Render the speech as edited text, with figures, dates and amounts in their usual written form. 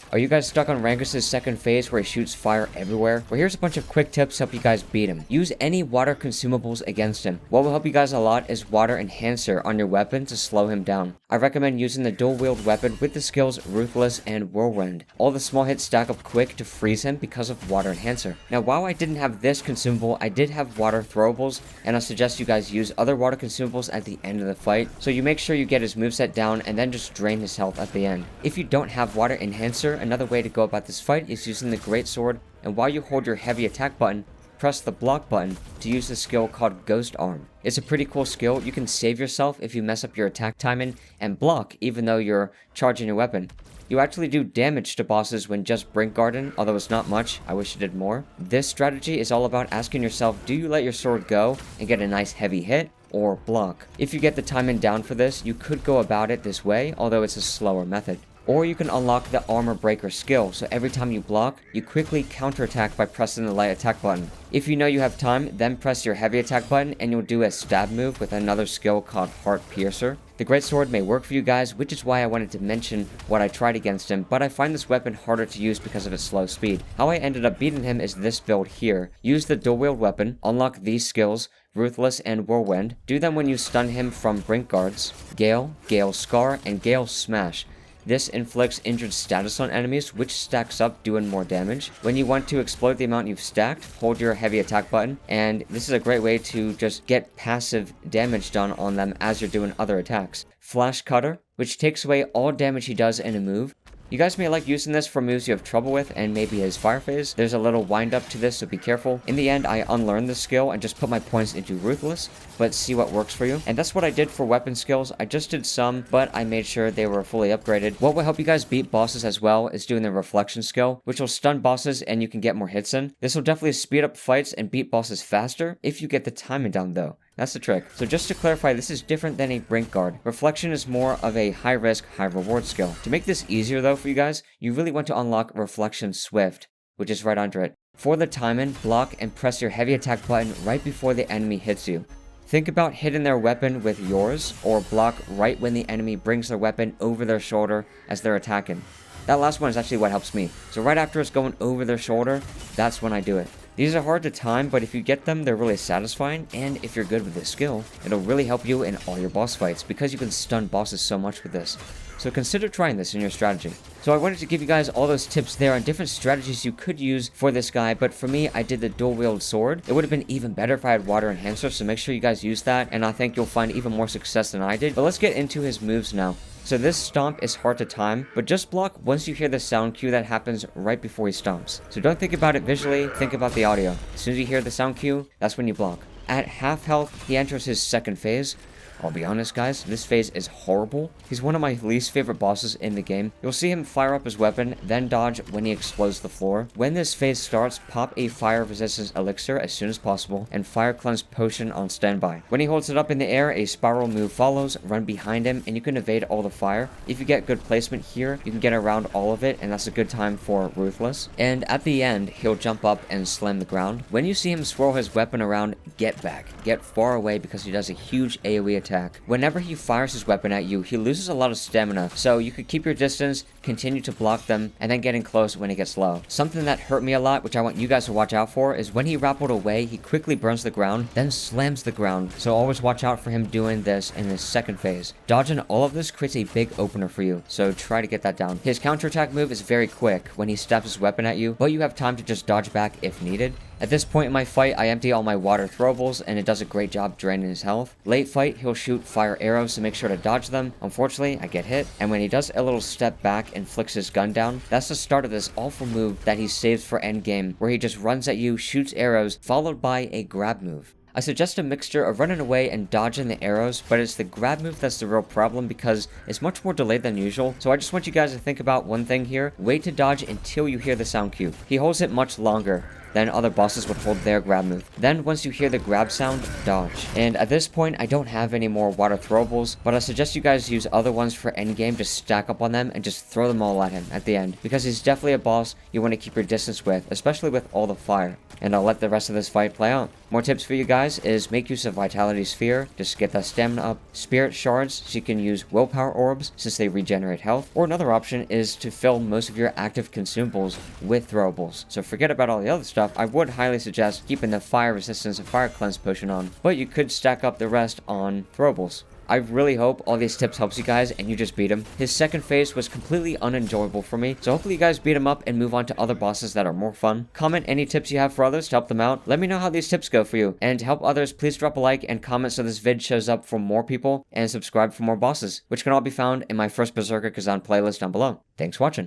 Are you guys stuck on Rangkus' second phase where he shoots fire everywhere? Well, here's a bunch of quick tips to help you guys beat him. Use any water consumables against him. What will help you guys a lot is water enhancer on your weapon to slow him down. I recommend using the dual wield weapon with the skills Ruthless and Whirlwind. All the small hits stack up quick to freeze him because of water enhancer. Now, while I didn't have this consumable, I did have water throwables, and I suggest you guys use other water consumables at the end of the fight, so you make sure you get his moveset down and then just drain his health at the end. If you don't have water enhancer, another way to go about this fight is using the greatsword, and while you hold your heavy attack button, press the block button to use the skill called Ghost Arm. It's a pretty cool skill. You can save yourself if you mess up your attack timing and block even though you're charging your weapon. You actually do damage to bosses when just brink guarding, although it's not much. I wish it did more. This strategy is all about asking yourself, do you let your sword go and get a nice heavy hit, or block? If you get the timing down for this, you could go about it this way, although it's a slower method. Or you can unlock the armor breaker skill, so every time you block, you quickly counterattack by pressing the light attack button. If you know you have time, then press your heavy attack button and you'll do a stab move with another skill called Heart Piercer. The greatsword may work for you guys, which is why I wanted to mention what I tried against him, but I find this weapon harder to use because of its slow speed. How I ended up beating him is this build here. Use the dual wield weapon, unlock these skills, Ruthless and Whirlwind. Do them when you stun him from brink guards, Gale, Gale Scar, and Gale Smash. This inflicts injured status on enemies, which stacks up doing more damage. When you want to explode the amount you've stacked, hold your heavy attack button, and this is a great way to just get passive damage done on them as you're doing other attacks. Flash Cutter, which takes away all damage he does in a move. You guys may like using this for moves you have trouble with and maybe his fire phase. There's a little wind up to this, so be careful. In the end, I unlearned this skill and just put my points into Ruthless, but see what works for you. And that's what I did for weapon skills. I just did some, but I made sure they were fully upgraded. What will help you guys beat bosses as well is doing the reflection skill, which will stun bosses and you can get more hits in. This will definitely speed up fights and beat bosses faster if you get the timing down though. That's the trick. So just to clarify, this is different than a brink guard. Reflection is more of a high risk, high reward skill. To make this easier though for you guys, you really want to unlock Reflection Swift, which is right under it. For the timing, block and press your heavy attack button right before the enemy hits you. Think about hitting their weapon with yours, or block right when the enemy brings their weapon over their shoulder as they're attacking. That last one is actually what helps me. So right after it's going over their shoulder, that's when I do it. These are hard to time, but if you get them, they're really satisfying, and if you're good with this skill, it'll really help you in all your boss fights, because you can stun bosses so much with this. So consider trying this in your strategy. So I wanted to give you guys all those tips there on different strategies you could use for this guy, but for me, I did the dual wield sword. It would have been even better if I had water enhancer, so make sure you guys use that, and I think you'll find even more success than I did. But let's get into his moves now. So this stomp is hard to time, but just block once you hear the sound cue that happens right before he stomps. So don't think about it visually, think about the audio. As soon as you hear the sound cue, that's when you block. At half health, he enters his second phase. I'll be honest guys, this phase is horrible. He's one of my least favorite bosses in the game. You'll see him fire up his weapon, then dodge when he explodes the floor. When this phase starts, pop a fire resistance elixir as soon as possible, and fire cleanse potion on standby. When he holds it up in the air, a spiral move follows, run behind him, and you can evade all the fire. If you get good placement here, you can get around all of it, and that's a good time for Ruthless. And at the end, he'll jump up and slam the ground. When you see him swirl his weapon around, get back. Get far away because he does a huge AoE attack. Whenever he fires his weapon at you, he loses a lot of stamina, so you could keep your distance, continue to block them, and then get in close when it gets low. Something that hurt me a lot, which I want you guys to watch out for, is when he rappelled away, he quickly burns the ground, then slams the ground, so always watch out for him doing this in his second phase. Dodging all of this creates a big opener for you, so try to get that down. His counterattack move is very quick when he stabs his weapon at you, but you have time to just dodge back if needed. At this point in my fight, I empty all my water throwables, and it does a great job draining his health. Late fight, he'll shoot fire arrows, so make sure to dodge them. Unfortunately, I get hit, and when he does a little step back and flicks his gun down, that's the start of this awful move that he saves for endgame, where he just runs at you, shoots arrows, followed by a grab move. I suggest a mixture of running away and dodging the arrows, but it's the grab move that's the real problem because it's much more delayed than usual. So I just want you guys to think about one thing here. Wait to dodge until you hear the sound cue. He holds it much longer. then other bosses would hold their grab move. Then once you hear the grab sound, dodge. And at this point, I don't have any more water throwables, but I suggest you guys use other ones for endgame to stack up on them and just throw them all at him at the end, because he's definitely a boss you want to keep your distance with, especially with all the fire. And I'll let the rest of this fight play out. More tips for you guys is make use of Vitality Sphere, just get that stamina up, Spirit Shards, so you can use Willpower Orbs since they regenerate health, or another option is to fill most of your active consumables with throwables. So forget about all the other stuff. I would highly suggest keeping the Fire Resistance and Fire Cleanse potion on, but you could stack up the rest on throwables. I really hope all these tips helps you guys and you just beat him. His second phase was completely unenjoyable for me, so hopefully you guys beat him up and move on to other bosses that are more fun. Comment any tips you have for others to help them out. Let me know how these tips go for you. And to help others, please drop a like and comment so this vid shows up for more people, and subscribe for more bosses, which can all be found in my first Beserker Khazan playlist down below. Thanks for watching.